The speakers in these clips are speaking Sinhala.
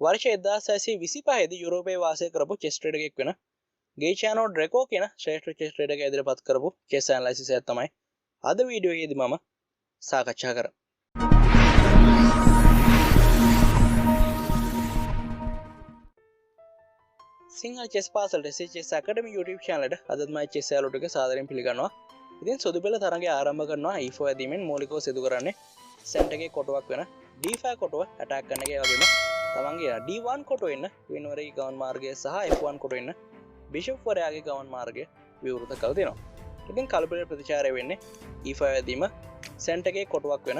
වර්ෂ 1925 දී යුරෝපයේ වාසය කරපු චෙස් ට්‍රේඩර් කෙනෙක් වෙන ගේචානෝ ඩ්‍රෙකෝ කියන ශ්‍රේෂ්ඨ චෙස් ට්‍රේඩර් කෙනෙක් ඉදිරිපත් කරපු චෙස් ඇනලයිසිස් එක තමයි අද වීඩියෝ එකේදී මම සාකච්ඡා කරන්නේ. සිංහල චෙස් පාසලට චෙස් අකාඩමි YouTube channel එකට අදත් මම චෙස් යාළුවෝ ටික සාදරයෙන් පිළිගන්නවා. ඉතින් සුදු පෙළ තරඟය ආරම්භ කරනවා E4 ඇදීමෙන් මූලිකව සිදු කරන්නේ සෙන්ටර් එකේ කොටුවක් වෙන D5 කොටුව ඇටැක් කරන එක වගේම තමන්ගේ D1 කොටුව එන්න විනවරේ ගමන් මාර්ගය සහ F1 කොටුව එන්න බිෂප් වරයාගේ ගමන් මාර්ගය විවෘත කරලා දෙනවා. ඉතින් කලබල ප්‍රතිචාරය වෙන්නේ E5 ඇදීම සෙන්ටර් එකේ කොටුවක් වෙන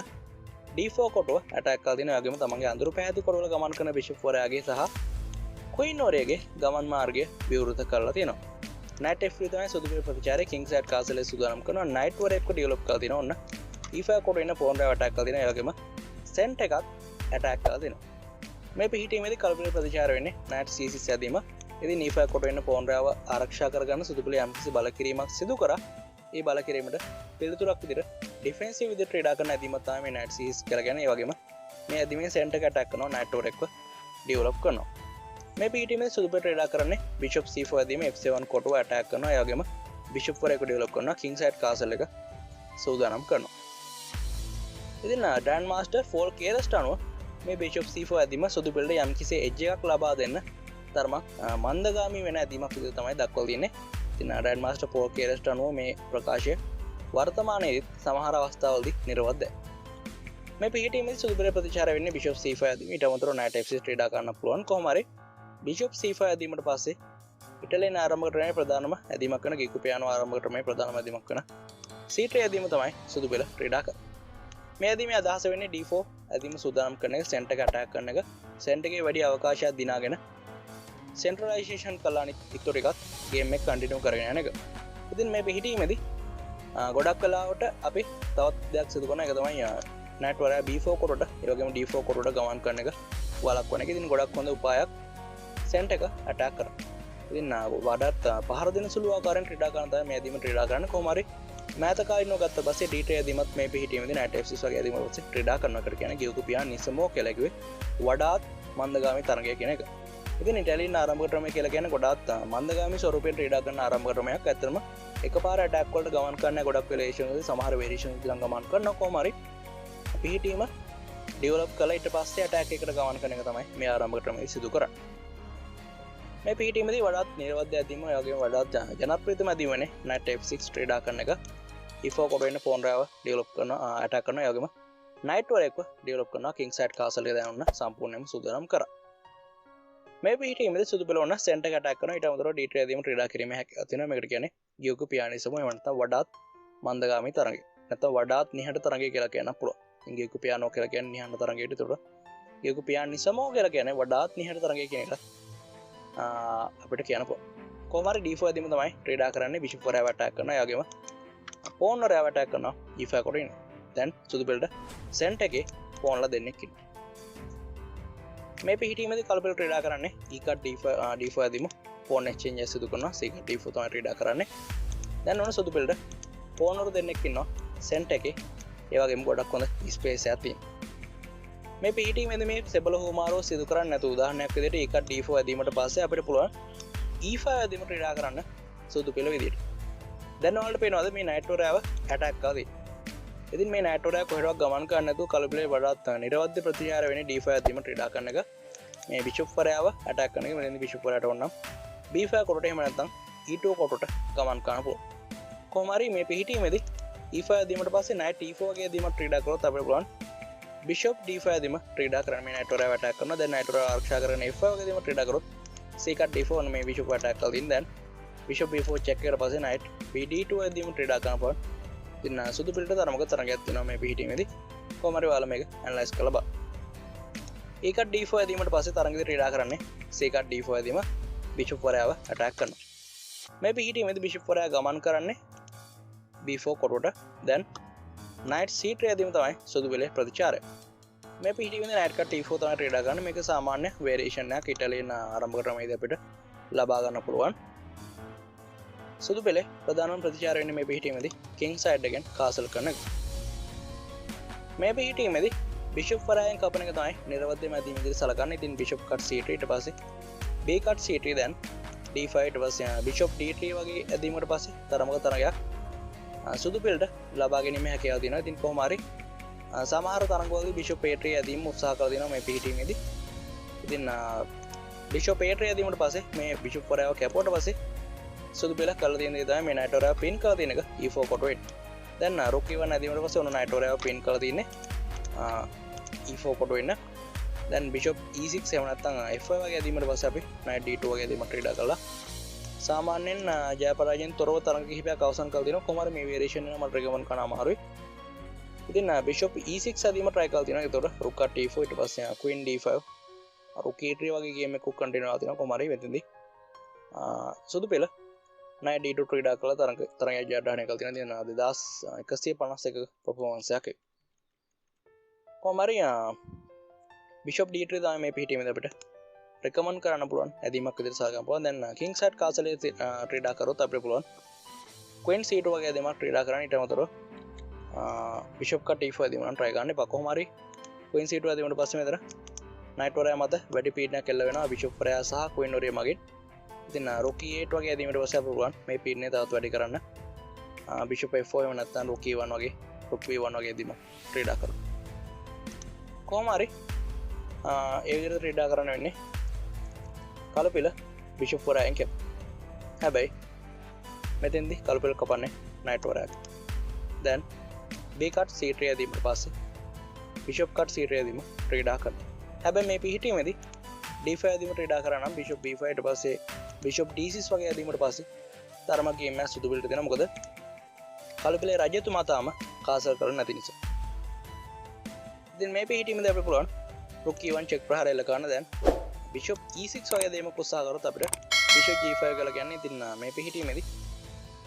D4 කොටුව ඇටැක් කරලා දෙනවා. වගේම තමන්ගේ අඳුරු පැහැති කොටුවල ගමන් කරන බිෂප් වරයාගේ සහ ක්වීන් වරයාගේ ගමන් මාර්ගය විවෘත කරලා තියෙනවා. නයිට් F3 තමයි සුදු පෙළ ප්‍රතිචාරය කිංස් ඇට් කාසල් එක සූදානම් කරනවා. නයිට් වරයෙක්ව ඩෙවලොප් කරලා තිනවා. ඔන්න E5 කොටුව එන්න පෝන් රෑව ඇටැක් කරලා තිනවා. ඒ වගේම සෙන්ටර් එකත් ඇටැක් කරලා දෙනවා. මේ පිහිටීමේදී කලබල ප්‍රතිචාර වෙන්නේ නයිට් C6 ඇදීම. ඉතින් E5 කොටුව එන්න පෝන් රෑව ආරක්ෂා කරගන්න සුදු පෙළ යම්කිසි බලකිරීමක් සිදු කරා. ඒ බලකිරීමට පිළිතුරක් විදිහට ඩිෆෙන්සිව් විදිහට ක්‍රීඩා කරන ඇදීමක් තමයි මේ නයිට් C6 කියලා කියන්නේ. ඒ වගේම මේ ඇදීමෙන් සෙන්ටර් එක ඇටැක් කරනවා. නයිට් වරයෙක්ව ඩෙවලොප් කරනවා. මේ පිහිටීමේදී සුදු පෙළ ක්‍රීඩා කරන්නේ බිෂප් C4 ඇදීම F7 කොටුව ඇටැක් කරනවා. ඒ වගේම බිෂප් වරයෙක්ව ඩෙවලොප් කරනවා. කිංස් ඇට් කාසල් එක සූදානම් කරනවා. ඉතින් ග්‍රෑන්ඩ් මාස්ටර් ෆෝල් කේරස්ට අනුව මේ බිෂප් C4 ඇදීම සුදු පෙළට යම්කිසි එජ් එකක් ලබා දෙන්න තරමක් මන්දගාමී වෙන ඇදීමක් විදිහට තමයි දක්වලා තියෙන්නේ. ඉතින් ග්‍රෑන්ඩ් මාස්ටර් ෆෝල් කේරස්ට අනුව මේ ප්‍රකාශය වර්තමානයේදී සමහර අවස්ථාවලදී නිර්වද්‍යයි. මේ පිහිටීමේදී සුදු පෙළ ප්‍රතිචාර වෙන්නේ බිෂප් C5 ඇදීම. ඊට අමතරව නයිට් F6 ක්‍රීඩා කරන්න පුළුවන්. කොහොම හරි බිෂප් C5 ඇදීමට පස්සේ ඉටලියන් ආරම්භ ක්‍රමයේ ප්‍රධානම ඇදීමක් වෙන ගිකු පියානෝ ආරම්භ ක්‍රමයේ ප්‍රධානම ඇදීමක් වෙන C3 ඇදීම තමයි සුදු පෙළ ක්‍රීඩා කරන්නේ. මේ ඇදීමේ අදහස වෙන්නේ D4 ඇදීම සූදානම් කරන එක සෙන්ටර් එක ඇටැක් කරන එක සෙන්ටර් එකේ වැඩි අවකාශයක් දිනාගෙන සෙන්ට්‍රලයිසේෂන් කළා අනිත් ටික එකත් ගේම් එක කන්ටිනියු කරගෙන යන එක. ඉතින් මේ පිහිටීමේදී ගොඩක් කලාවට අපි තවත් දෙයක් සිදු කරන එක තමයි නයිට් වරයා B4 කොටුවට ඒ වගේම D4 කොටුවට ගමන් කරන එක වළක්වන එක. ඉතින් ගොඩක් හොඳ උපායක් සෙන්ටර් එක ඇටැක් කරා. ඉතින් වඩාත් පහර දෙන සුළු ආකාරයෙන් ක්‍රීඩා කරන තමයි මේ ඇදීම ක්‍රීඩා කරන්න. කොහොම හරි මෑත කාලිනව ගත්ත පස්සේ D3 ඇදීමත් මේ පිහිටීමේදී නයිට් F6 වගේ ඇදීම පස්සේ ක්‍රීඩා කරනවා කියලා කියන්නේ ගියුකු පියාන් නිසමෝ කියලා කිව්වේ වඩාත් මන්දගාමී තරගය කියන එක. ඉතින් ඉටලියන් ආරම්භ ක්‍රමය කියලා කියන්නේ ගොඩාත් මන්දගාමී ස්වරූපයෙන් ක්‍රීඩා කරන ආරම්භ ක්‍රමයක්. ඇත්තටම එකපාර ඇටැක් වලට ගමන් කරන්න ගොඩක් වෙලේෂන් වලදී සමහර වේරියේෂන් ඉදන් ගමන් කරනවා. කොහොම හරි පිහිටීම ඩෙවලොප් කළා ඊට පස්සේ ඇටැක් එකකට ගමන් කරන එක තමයි මේ ආරම්භ ක්‍රමයේ සිදු කරන්නේ. මේ පිහිටීමේදී වඩාත් නිර්වද්‍ය ඇදීම ඒ වගේම වඩාත් ජනප්‍රියතම ඇදීම වෙන්නේ නයිට් F6 ක්‍රීඩා කරන එක. E4 කොටුව එන්න පෝන් රෑව ඩෙවලොප් කරනවා ඇටැක් කරනවා. ඒ වගේම නයිට් වරයෙක්ව ඩෙවලොප් කරනවා. කිංස් ඇට් කාසල් එක දාන්න සම්පූර්ණයෙන්ම සූදානම් කරා. මේ පිහිටීමේදී සුදු පෙළ ඔන්න සෙන්ටර් එක ඇටැක් කරනවා. ඊට අමතරව D3 ඇදීම ක්‍රීඩා කිරීමේ හැකියාවක් තියෙනවා. මේකට කියන්නේ ගියුකු පියානිසම එහෙම නැත්නම් වඩාත් මන්දගාමී තරගය. නැත්නම් වඩාත් නිහඬ තරගය කියලා කියන්න පුළුවන්. ගියුකු පියානෝ කියලා කියන්නේ නිහඬ තරගයට. ඒතකොට ගියුකු පියානිසමෝ කියලා කියන්නේ වඩාත් නිහඬ තරගය කියන එක අපිට කියන්න පුළුවන්. කොහොම හරි D4 ඇදීම තමයි ක්‍රීඩා කරන්නේ. බිෂප් වරයාව ඇටැක් කරනවා. ඒ වගේම පෝන් වරයාව ඇටැක් කරනවා E5 කොටුව ඉන්න. දැන් සුදු පෙළට සෙන්ටර් එකේ පෝන්ලා දෙන්නෙක් ඉන්නවා. මේ පිහිටීමේදී කලබල ක්‍රීඩා කරන්නේ E-cut D4 ඇදීම පෝන් එක්ස්චේන්ජ් එක සිදු කරනවා. C-cut D4 තමයි ක්‍රීඩා කරන්නේ. දැන් ඔන්න සුදු පෙළට පෝන් වරු දෙන්නෙක් ඉන්නවා සෙන්ටර් එකේ. ඒ වගේම ගොඩක් හොඳ ස්පේස් එකක් තියෙනවා. මේ පිහිටීමේදී මේ සෙබළ හුමාරෝ සිදු කරන්නේ නැතු උදාහරණයක් විදිහට E-cut D4 ඇදීමට පස්සේ අපිට පුළුවන් E5 ඇදීම ක්‍රීඩා කරන්න සුදු පෙළ විදිහට. දැන් ඔයාලට පේනවාද මේ නයිට් වරයාව ඇටැක් කරලා තියෙන්නේ. ඉතින් මේ නයිට් වරයා කොහෙවත් ගමන් කරන්නේ නැතුව කලබලේ වඩාත් නිර්වද්‍ය ප්‍රතිචාර වෙන්නේ D5 ඇදීම ක්‍රීඩා කරන එක. මේ බිෂප් වරයාව ඇටැක් කරන එක මෙතනදී බිෂප් වරයාට ඕනනම් B5 කොටුවට එහෙම නැත්නම් E2 කොටුවට ගමන් කරන්න පුළුවන්. කොහොම හරි මේ පිහිටීමේදී E5 ඇදීමට පස්සේ නයිට් E4 වගේ ඇදීමක් ක්‍රීඩා කරොත් අපිට පුළුවන් බිෂප් D5 ඇදීම ක්‍රීඩා කරන්න. මේ නයිට් වරයාව ඇටැක් කරනවා. දැන් නයිට් වරයාව ආරක්ෂා කරගෙන F5 වගේ ඇදීමක් ක්‍රීඩා කරොත් C-cut D4 ඔන්න මේ බිෂප් ඇටැක් කරලා තින්. දැන් බිෂප් B4 චෙක් කරලා පස්සේ නයිට් BD2 ඇදීම ක්‍රීඩා කරන්න පුළුවන්. ඉතින් සුදු පිළට තරමක තරගයක් තියෙනවා මේ පිහිටීමේදී. කොහොම හරි ඔයාලා මේක ඇනලයිස් කරලා බලන්න. E-cut D4 ඇදීමට පස්සේ තරඟෙදී ක්‍රීඩා කරන්නේ C-cut D4 ඇදීම බිෂප් වරයාව ඇටැක් කරනවා. මේ පිහිටීමේදී බිෂප් වරයා ගමන් කරන්නේ B4 කොටුවට. දැන් නයිට් C3 ඇදීම තමයි සුදු පෙළේ ප්‍රතිචාරය. මේ පිහිටීමේදී නයිට් cut D4 තමයි ක්‍රීඩා කරන්නේ. මේක සාමාන්‍ය වේරියේෂන් එකක් ඉටලියන් ආරම්භ ක්‍රමයේදී අපිට ලබා ගන්න පුළුවන්. සුදු පෙළේ ප්‍රධානම ප්‍රතිචාර වෙන්නේ මේ පිහිටීමේදී කිං සයිඩ් එකෙන් කාසල් කරන එක. මේ පිහිටීමේදී බිෂප් වරයන් කපන එක තමයි නිරවද්‍ය මැදීම විදිහට සලකන්නේ. ඉතින් බිෂප් කට් c3 ඊට පස්සේ b කට් c3 දැන් d5 ඊට පස්සේ බිෂප් d3 වගේ ඇදීමකට පස්සේ තරමක තරගයක් සුදු පිළට ලබා ගැනීම හැකියාව තියෙනවා. ඉතින් කොහොම හරි සමහර තරඟවලදී බිෂප් a3 ඇදීම උත්සාහ කරලා දෙනවා මේ පිහිටීමේදී. ඉතින් බිෂප් a3 ඇදීමට පස්සේ මේ බිෂප් වරයව කැපුවට පස්සේ සුදු පිළ කරලා තියෙන දේ තමයි මේ නයිට් වරයව පින් කරලා තියෙන එක e4 කොට වෙන්න. දැන් රුක් e1 ඇදීමට පස්සේ ඔන්න නයිට් වරයව පින් කරලා තියෙන්නේ e4 කොට වෙන්න. දැන් බිෂප් e6 එහෙම නැත්නම් f5 වගේ ඇදීමට පස්සේ අපි knight d2 වගේ ඇදීමක් ක්‍රීඩා කළා. සාමාන්‍යයෙන් ජය පරාජයෙන් තොරව තරඟ කිහිපයක් අවසන් කරලා දිනවා. කොහොම හරි මේ වේරියේෂන් එක මට රෙකමන්ඩ් කරන්න අමාරුයි. ඉතින් බිෂප් e6 ඇදීම try කරලා තිනවා. ඒතකොට රුක් කට් e4 ඊට පස්සේ queen d5 රුක් e3 වගේ ගේම් එකක් කන්ටිනියු කරලා තිනවා. කොහොම හරි වෙතෙන්දී සුදු පෙළ knight d2 ක්‍රීඩා කළා තරඟය ජයග්‍රහණය කරලා තිනවා. 2151 performance එකක්. කොහොම හරි බිෂප් d3 තමයි මේ පිහිටීමේදී අපිට රෙකමන්ඩ් කරන්න පුළුවන් ඇදීමක් විදිහට සලකන්න පුළුවන්. දැන් කිං සයිඩ් කාසලේ ක්‍රීඩා කරොත් අපිට පුළුවන් queen c2 වගේ ඇදීමක් ක්‍රීඩා කරන්න. ඊට අමතරව බිෂප් කට් e4 ඇදීම නම් try කරන්න එපා. කොහොම හරි queen c2 ඇදීමට පස්සේ මෙතන knight වරය මත වැඩි පීඩනයක් එල්ල වෙනවා බිෂප් වරය සහ queen වරය මගින්. ඉතින් rook e8 වගේ ඇදීමට පස්සේ අපිට පුළුවන් මේ පීඩනය තවත් වැඩි කරන්න. බිෂප් f4 එහෙම නැත්නම් rook e1 වගේ rook b1 වගේ ඇදීම ක්‍රීඩා කරමු. කොහොම හරි ඒ විදිහට ක්‍රීඩා කරන්න වෙන්නේ කළු පිළ බිෂප් වරයෙන් කැප. හැබැයි මෙතෙන්දී කළු පිළ කපන්නේ knight වරයක්. දැන් b කට් c3 ඇදීමට පස්සේ බිෂප් කට් c3 ඇදීම ක්‍රීඩා කරනවා. හැබැයි මේ පිහිටීමේදී d5 ඇදීම ක්‍රීඩා කරා නම් බිෂප් b5 ඊට පස්සේ බිෂප් d6 වගේ ඇදීමට පස්සේ තරමක් ගේම් එක සුදු පිළට දෙනවා. මොකද කළු පිළේ රජතුමා තාම කාසල් කරන්නේ නැති නිසා. ඉතින් මේ පිහිටීමේදී අපිට පුළුවන් rook e1 check ප්‍රහාරය එල්ල කරන්න. දැන් bishop e6 වගේ දෙයක්ම උත්සාහ කරොත් අපිට bishop g5 කියලා කියන්නේ. ඉතින් මේ පිහිටීමේදී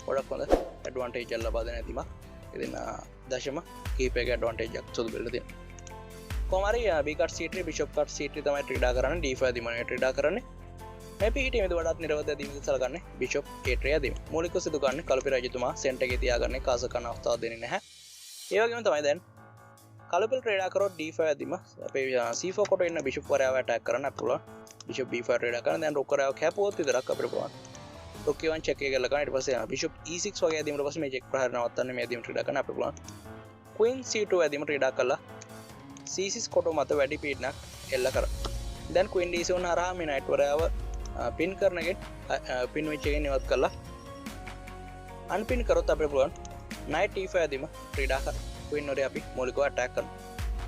ගොඩක් හොඳ ඇඩ්වාන්ටේජ් එක ලබා දෙන ඇතිමක්. ඉතින් දශම කීපයක ඇඩ්වාන්ටේජ් එකක් සුදු පිළට දෙනවා. කොහොම හරි b cut c3 bishop cut c3 තමයි ක්‍රීඩා කරන්නේ. d5 ඇදීම නෙවෙයි ක්‍රීඩා කරන්නේ. මේ පිහිටීමේදී වඩාත් නිරවද්‍ය ඇදීම සලකන්නේ bishop a3 ඇදීම. මූලිකව සිදු කරන්නේ කළු පිළ රජතුමා සෙන්ටර් එකේ තියාගන්නේ කාස කරන අවස්ථාවක් දෙන්නේ නැහැ. ඒ වගේම තමයි දැන් කළු පිළ ක්‍රීඩා කරොත් d5 ඇදීම අපේ c4 කොට ඉන්න bishop වරයව ඇටැක් කරන්න පුළුවන්. bishop b5 ක්‍රීඩා කරන. දැන් rook වරයව කැපුවොත් විතරක් අපිට පුළුවන් rook e1 check එක කරලා ගන්න. ඊට පස්සේ bishop e6 වගේ ඇදීමට පස්සේ මේ check ප්‍රහාර නවත්තන්න මේ ඇදීම ක්‍රීඩා කරන්න අපිට පුළුවන් queen c2 ඇදීම ක්‍රීඩා කරලා c6 කොට මත වැඩි පීඩනයක් එල්ල කරා. දැන් queen d7 හරහා මේ knight වරයව පින් කරන එකෙන් පින් වෙච්ච එකෙන් ඉවත් කරලා අන්පින් කරොත් අපිට පුළුවන් knight e5 ඇදීම ක්‍රීඩා කරන්න. queen වරය අපි මූලිකව attack කරනවා.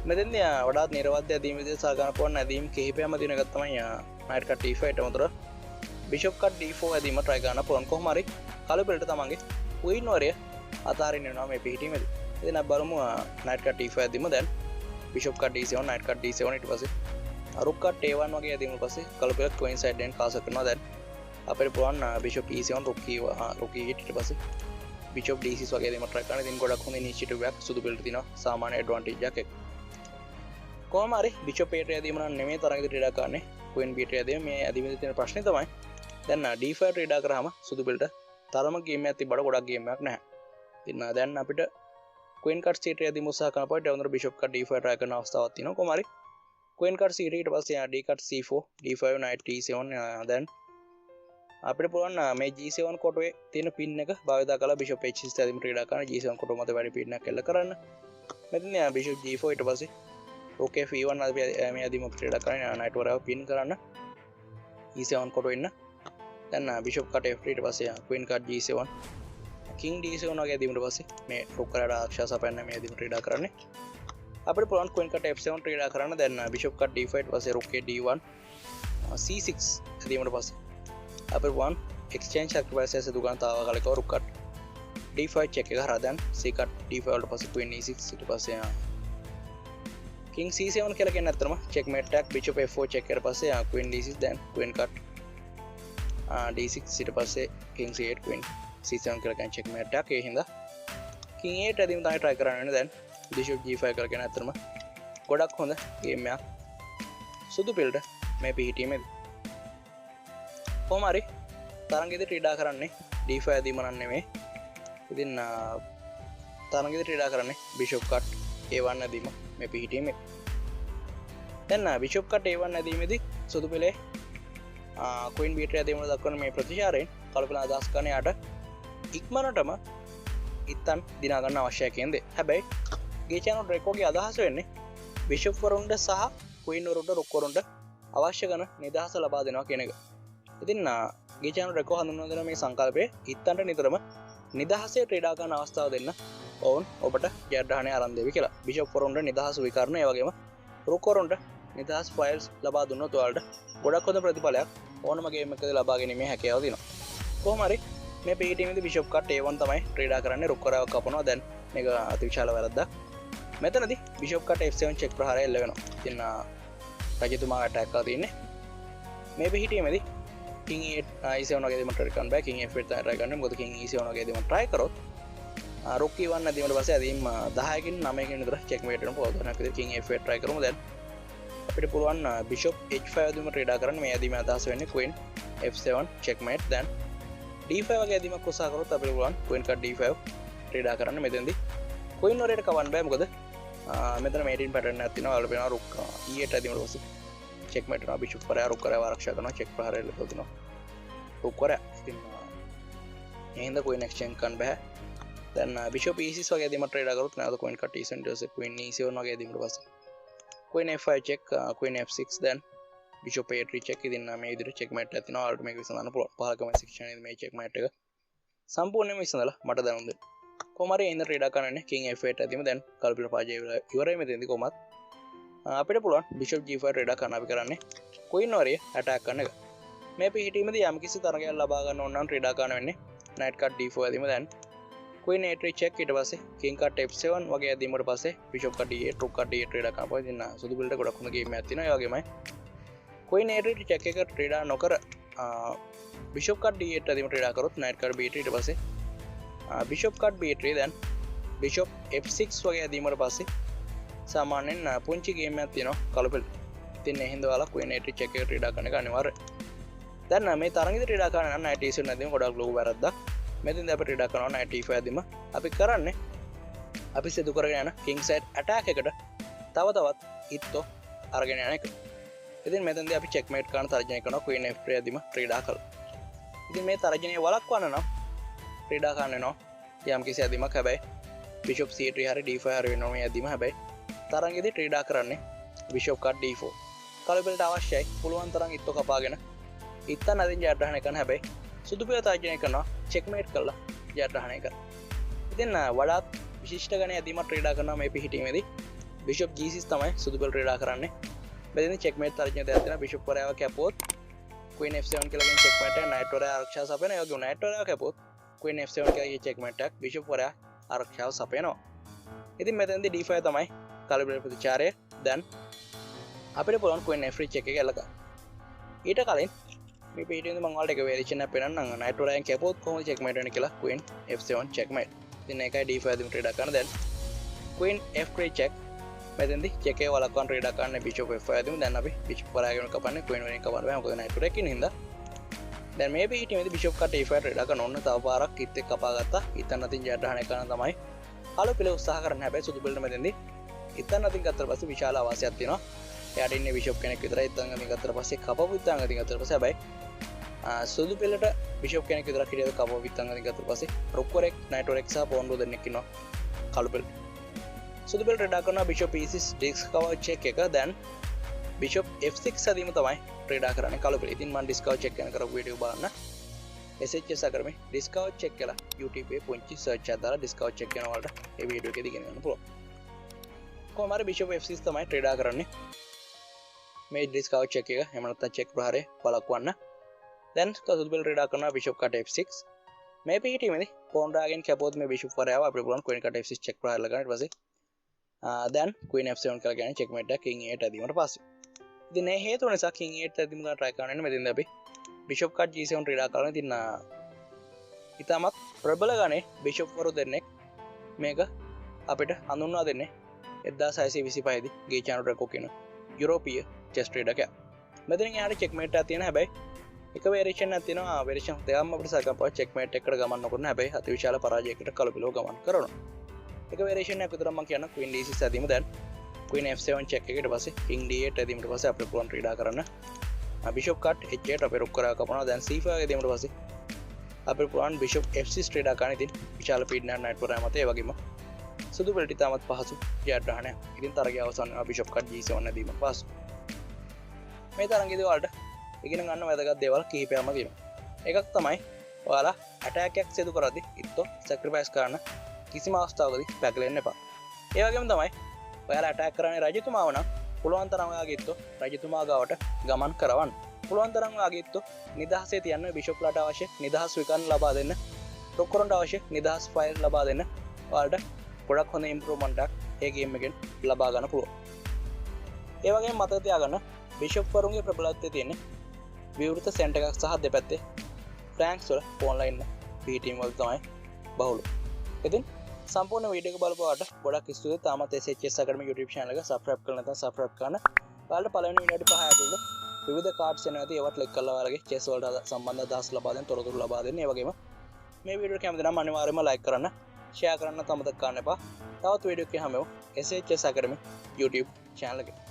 මෙතෙන්දී වඩාත් නිර්වද්‍ය ඇදීම විදිහට සලකන පුළුවන් ඇදීම් කිහිපයක්ම දින එකක් තමයි knight cut e5 ට උතර bishop cut d4 ඇදීම try කරන්න පුළුවන්. කොහොම හරි කළු පිළට තමන්ගේ queen වරය අතාරින්න වෙනවා මේ පිහිටීමේදී. ඉතින් අපි බලමු knight cut e5 ඇදීම. දැන් bishop cut d7 knight cut d7 ඊට පස්සේ rook cut a1 වගේ ඇදීම පස්සේ කළු පිළ queen side එකෙන් කාස කරනවා. දැන් අපිට පුළුවන් bishop e7 rook e8 ඊට පස්සේ bishop d6 වගේ ඇදීම try කරන්න. ඉතින් ගොඩක් හොඳ initiative එකක් සුදු පිළට තියෙනවා. සාමාන්‍ය advantage එකක් එක්ක. කොහොම හරි bishop a3 ඇදීම නම් නෙමෙයි තරගෙදි ක්‍රීඩා කරන්නේ queen b3 ඇදීම. මේ ඇදීමේදී තියෙන ප්‍රශ්නේ තමයි දැන් d5 ක්‍රීඩා කරාම සුදු පිළට තරම ගේම් එකක් තිබ්බට ගොඩක් ගේම් එකක් නැහැ. ඉතින් දැන් අපිට queen cut c3 ඇදීම උත්සාහ කරන පාට ඊට bishop cut d5 try කරන අවස්ථාවක් තියෙනවා. කොහොම හරි queen cut c3 ඊට පස්සේ d cut c4 d5 knight d7 දැන් අපිට පුළුවන් මේ g7 කොටුවේ තියෙන පින් එක භාවිතා කරලා bishop h6 ඇදීම ක්‍රීඩා කරන. g7 කොටුව මත වැඩි පීඩනයක් එල්ල කරන්න. මෙතන bishop g4 ඊට පස්සේ rook f1 අපි මේ ඇදීම ක්‍රීඩා කරන. knight වරව පින් කරන්න e7 කොටුවේ ඉන්න. දැන් bishop cut f3 ඊට පස්සේ queen cut g7 king d7 වගේ ඇදීමට පස්සේ මේ rook කරලා ආරක්ෂා සපයන්න මේ ඇදීම ක්‍රීඩා කරන්නේ. අපිට පුළුවන් queen cut f7 ක්‍රීඩා කරන්න. දැන් bishop cut d5 ඊට පස්සේ rook d1 c6 ඇදීමට පස්සේ අපිට පුළුවන් exchange sacrifice සිදු කරන තාවකාලිකව rook cut d5 check එක හරහා දැන් c cut d5 වලට පස්සේ queen e6 ඊට පස්සේ king c7 කියලා කියන්නේ අතරම checkmate attack bishop f4 check කරලා පස්සේ queen d6 දැන් queen cut d6 ඊට පස්සේ king c8 queen c7 කියලා කියන්නේ checkmate attack. ඒ හින්දා king 8 ඇදීම තමයි try කරන්න වෙන්නේ. දැන් bishop g5 කියලා කියන්නේ අතරම ගොඩක් හොඳ ගේම් එකක් සුදු පිළට මේ පිහිටීමේදී. කොහොම හරි තරගෙදි ක්‍රීඩා කරන්නේ d5 ඇදීම නම් නෙමෙයි. ඉතින් තරගෙදි ක්‍රීඩා කරන්නේ bishop cut a1 ඇදීම මේ පිහිටීමේ. දැන් බිෂොප් කට a1 ඇදීමේදී සුදු පෙළේ queen b3 ඇදීම දක්වන මේ ප්‍රතිචාරයෙන් කළු පෙළ අදහස් කරන යාට ඉක්මනටම ඉත්තන් දිනා ගන්න අවශ්‍යයි කියන්නේ. හැබැයි ගේ channel රෙකෝගේ අදහස වෙන්නේ බිෂොප් වරුන්ට සහ queen වරුන්ට රුක් වරුන්ට අවශ්‍ය කරන නිදහස ලබා දෙනවා කියන එක. ඉතින් ගේ channel රෙකෝ හඳුන්වන දෙන මේ සංකල්පය ඉත්තන්ට නිතරම නිදහසේ ක්‍රීඩා කරන අවස්ථාව දෙන්න ඔවුන් ඔබට ජයග්‍රහණය ආරම්භ දෙවි කියලා. බිෂොප් වරුන්ට නිදහස් විකරණ ඒ වගේම රුක් වරුන්ට නිදහස් ෆයිල්ස් ලබා දුන්නොත් ඔයාලට ගොඩක් හොඳ ප්‍රතිඵලයක් ඕනම ගේම් එකකදී ලබා ගැනීමේ හැකියාව තියෙනවා. කොහොම හරි මේ PE ටීමේදී බිෂොප් කට A1 තමයි ක්‍රීඩා කරන්නේ. රුක් කරාවක් කපනවා. දැන් මේක අතිවිශාල වැරද්දක්. මෙතනදී බිෂොප් කට F7 චෙක් ප්‍රහාරය එල්ල වෙනවා. ඉතින් රජතුමා ඇටැක් කරලා තින්නේ. මේ PE ටීමේදී King E7 වගේ දෙයක් try කරන්න බෑ. King F8 තමයි try කරන්නේ. මොකද King E7 වගේ දෙයක් try කරොත් රුක් E1 නැදීමට පස්සේ අදීම් 10කින් 9කින් විතර චෙක්මේට් වෙන පොදුනක් විදිහට King F8 try කරමු. දැන් අපිට පුළුවන් බිෂොප් H5 ඇදීම ක්‍රීඩා කරන්න. මේ ඇදීම අදහස් වෙන්නේ Queen F7 checkmate. දැන් D5 වගේ ඇදීමක් උත්සාහ කරොත් අපිට පුළුවන් Queen cut D5 ක්‍රීඩා කරන්න. මෙතෙන්දී Queen වරේට කවන්න බෑ. මොකද මෙතන මේටින් පැටර්න් එකක් තියෙනවා. වල වෙනවා රුක් E8 ඇදීමට පස්සේ checkmate වෙනවා. බිෂොප් කරා රුක් කරා ආරක්ෂා කරනවා. check ප්‍රහාරය ලැබෙලා තිනවා. රුක් කරා. ඉතින් එහෙනම් Queen exchange කරන්න බෑ. දැන් බිෂොප් E6 වගේ ඇදීමක් ක්‍රීඩා කරොත් නැවත Queen cut E7 ඊට පස්සේ Queen E7 වගේ ඇදීමට පස්සේ Queen F5 check, Queen F6, then Bishop A3 check. ඉතින් මේ විදිහට checkmate එකක් තියෙනවා. ඔයාලට මේක විසඳන්න පුළුවන්. පහල comment section එකේ මේ checkmate එක සම්පූර්ණයෙන්ම විසඳලා මට දැනුම් දෙන්න. කොහොම හරි ඉන්න ක්‍රීඩා කරන්නේ King F8 ඇදීම. දැන් කළු පෙළ පාජය ඉවරයි. මෙතෙන්දී කොහොමත් අපිට පුළුවන් Bishop G5 ක්‍රීඩා කරන්න. අපි කරන්නේ Queen වරිය attack කරන එක. මේ PE ටීමේදී යම් කිසි තරගයක් ලබා ගන්න ඕන නම් ක්‍රීඩා කරන්න වෙන්නේ Knight cut D4 ඇදීම. දැන් Queen A3 check ඊට පස්සේ King cut F7 වගේ ඇදීමකට පස්සේ Bishop cut D8 Rook cut D8 ක්‍රීඩා කරනවා. ඉතින් සුදු පිළට ගොඩක් හොඳ ගේම් එකක් තියෙනවා. ඒ වගේමයි Queen A3 check එක ක්‍රීඩා නොකර Bishop cut D8 ඇදීම ක්‍රීඩා කරොත් Knight cut B3 ඊට පස්සේ Bishop cut B3 දැන් Bishop F6 වගේ ඇදීමකට පස්සේ සාමාන්‍යයෙන් පුංචි ගේම් එකක් තියෙනවා කළු පෙළ. ඉතින් ඒ හින්දා ඔයාලා Queen A3 check එක ක්‍රීඩා කරන එක අනිවාර්යයි. දැන් මේ තරගෙදි ක්‍රීඩා කරන නම් Knight E7 ඇදීම ගොඩක් ලොකු වැරද්දක්. මෙතින් අප ක්‍රීඩා කරනවා Knight E5 ඇදීම. අපි කරන්නේ අපි සිදු කරගෙන යන king side attack එකට තව තවත් හිට්ටෝ අරගෙන යන එක. ඉතින් මෙතෙන්දී අපි checkmate කරන තර්ජනය කරනවා Queen F3 ඇදීම ක්‍රීඩා කළා. ඉතින් මේ තර්ජනය වළක්වන්න නම් ක්‍රීඩා කරන්න වෙනවා යම් කිසි ඇදීමක්. හැබැයි Bishop C3 හරි D5 හරි වෙනවා මේ ඇදීම. හැබැයි තරගෙදි ක්‍රීඩා කරන්නේ Bishop cut D4. කළු පෙළට අවශ්‍යයි පුළුවන් තරම් හිට්ටෝ කපාගෙන ඉත්තන් අදින් ජයග්‍රහණය කරන්න. හැබැයි සුදු පෙළ තර්ජනය කරනවා checkmate කරලා ජයග්‍රහණය කරනවා. ඉතින් වඩාත් විශිෂ්ට ගණයේ ඇදීමක් ක්‍රීඩා කරනවා මේ PE ටීමේදී. Bishop G6 තමයි සුදු පෙළ ක්‍රීඩා කරන්නේ. මෙතන checkmate තර්ජනය දෙයක් තියෙනවා. Bishop වරයාව කැපුවොත් Queen F7 කියලා කියන checkmate එක Knight වරයා ආරක්ෂාව සපයනවා. ඒ වගේම Knight වරයාව කැපුවොත් Queen F7 කියලා කියන checkmate එකක් Bishop වරයා ආරක්ෂාව සපයනවා. ඉතින් මෙතනදී D5 තමයි කළු පෙළ ප්‍රතිචාරය. දැන් අපිට පුළුවන් Queen F3 check එක එල්ල කරන්න. ඊට කලින් මේ PE ටීමේ මම ඔයාලට එක වේරියේෂන් එකක් පෙන්නන්නම්. Knight වරයන් කැපුවොත් කොහොමද checkmate වෙන්නේ කියලා Queen F7 checkmate. ඉතින් ඒකයි D5 ඇදීම ක්‍රීඩා කරන. දැන් Queen F3 check. මෙතෙන්දී check එක වළක්වන්න ක්‍රීඩා කරන්න Bishop F5 ඇදීම. දැන් අපි Bishop වරයාගෙන කපන්නේ Queen වරෙන් කපන්න බෑ. මොකද Knight වරයා ඉන්න හින්දා. දැන් මේ PE ටීමේදී Bishop cut A5 ක්‍රීඩා කරන ඕන තව පාරක් කිත් එක්ක කපා ගත්තා. ඉතින් අතින් ජයග්‍රහණය කරන තමයි කළු පෙළ උත්සාහ කරන්නේ. හැබැයි සුදු පෙළට මෙතෙන්දී ඉතින් අතින් ගත්තට පස්සේ විශාල ආවාසයක් තියෙනවා. එයාට ඉන්නේ Bishop කෙනෙක් විතරයි. ඉතින් අතින් ගත්තට පස්සේ කපපු ඉතින් අතින් ගත්තට පස්සේ හැබැයි සුදු පෙළට Bishop කෙනෙක් විතරක් හිටියද කපුව විත්තන් අදින් ගත්තට පස්සේ රුක් වරෙක් Knight වරෙක් සහ pawn දෙන්නෙක් ඉන්නවා කළු පෙළ. සුදු පෙළට ක්‍රීඩා කරනවා Bishop E6 discover check එක. දැන් Bishop F6 ඇදීම තමයි ක්‍රීඩා කරන්නේ කළු පෙළ. ඉතින් මම discover check කරන කරපු වීඩියෝ බලන්න SHS අකරමේ discover check කියලා YouTube එකේ පුංචි search එකක් දාලා discover check කරන වලට මේ වීඩියෝ එකේදී ගෙන ගන්න පුළුවන්. කොහොම හරි Bishop F6 තමයි ක්‍රීඩා කරන්නේ මේ discover check එක. එහෙම නැත්නම් check ප්‍රහාරය වළක්වන්න. දැන් සුදු පෙළ ක්‍රීඩා කරනවා Bishop cut F6. මේ PE ටීමේදී pawn dragon කැපුවොත් මේ Bishop වරයාව අපිට පුළුවන් Queen cut F6 check ප්‍රහාර ලගන්න. ඊට පස්සේ දැන් Queen F7 කියලා කියන්නේ checkmate එක King A8 ඇදීමට පස්සේ. ඉතින් මේ හේතුව නිසා King A8 ඇදීම ගන්න try කරන්න ඉන්නේ. මෙතෙන්දී අපි Bishop cut G7 ක්‍රීඩා කරනවා. ඉතින් ඊටමත් ප්‍රබල ගණේ Bishop වරු දෙන්නෙක් මේක අපිට හඳුන්වා දෙන්නේ 1625 දී ගේ channel රෙකෝඩ් කියන යුරෝපීය chess trader එකක්. මෙතනින් යාට checkmate එකක් තියෙනවා. හැබැයි එක වේරියේෂන් එකක් තියෙනවා. වේරියේෂන් දෙකක්ම අපිට සලකපුවා checkmate එකකට ගමන් නොකරන. හැබැයි අතිවිශාල පරාජයකට කළු පිළව ගමන් කරනවා. එක වේරියේෂන් එකක් විතර මම කියන්න Queen D6 ඇදීම. දැන් Queen F7 check එකට පස්සේ king D8 ඇදීමට පස්සේ අපිට පුළුවන් ක්‍රීඩා කරන්න bishop cut H8 අපේ රුක් කරා කපනවා දැන් C5 ඇදීමට පස්සේ අපිට පුළුවන් bishop F6 ක්‍රීඩා කරන්න. ඉතින් විශාල පීඩනයක් knight පොරා මත ඒ වගේම සුදු පෙළට තාමත් පහසු ජයග්‍රහණයක්. ඉතින් තරගය අවසන් වෙනවා bishop cut G7 ඇදීමෙන් පස්සේ. මේ තරගයේදී ඔයාලට ඉගෙන ගන්න වැදගත් දේවල් කිහිපයක්ම තියෙනවා. එකක් තමයි ඔයාලා attack එකක් සිදු කරද්දී ඉත්තෝ sacrifice කරන්න කිසිම අවස්ථාවකදී පැකිලෙන්න එපා. ඒ වගේම තමයි ඔයාලා attack කරන්නේ රජතුමාව නම් පුළුවන් තරම් ඔයාගේ ඉත්තෝ රජතුමා ගාවට ගමන් කරවන්න. පුළුවන් තරම් ඔයාගේ ඉත්තෝ නිදහසේ තියන්න bishop ලාට අවශ්‍ය නිදහස් විකරණ ලබා දෙන්න. rook කරන්ට අවශ්‍ය නිදහස් file ලබා දෙන්න. ඔයාලට ගොඩක් හොඳ improvement එකක් ඒ game එකෙන් ලබා ගන්න පුළුවන්. ඒ වගේම මතක තියාගන්න bishop වරුන්ගේ ප්‍රබලත්වය තියෙන්නේ විවෘත center එකක් සහ දෙපැත්තේ flanks වල pawn line B team වල තමයි බහුල. ඉතින් සම්පූර්ණ වීඩියෝ එක බලපුවාට ගොඩක් ස්තුතියි. තාමත් SHS Academy YouTube channel එක subscribe කරලා නැත්නම් subscribe කරන්න. ඔයාලට පළවෙනි වීඩියෝට 5 ඇතුළත විවිධ cards එනවා. ඒවා click කරලා ඔයාලගේ chess වලට සම්බන්ධ අදහස් ලබා දෙන්න, තොරතුරු ලබා දෙන්න. ඒ වගේම මේ වීඩියෝ එක කැමති නම් අනිවාර්යයෙන්ම like කරන්න, share කරන්න අමතක කරන්න එපා. තවත් වීඩියෝ එකක් හැමෝම SHS Academy YouTube channel එකේ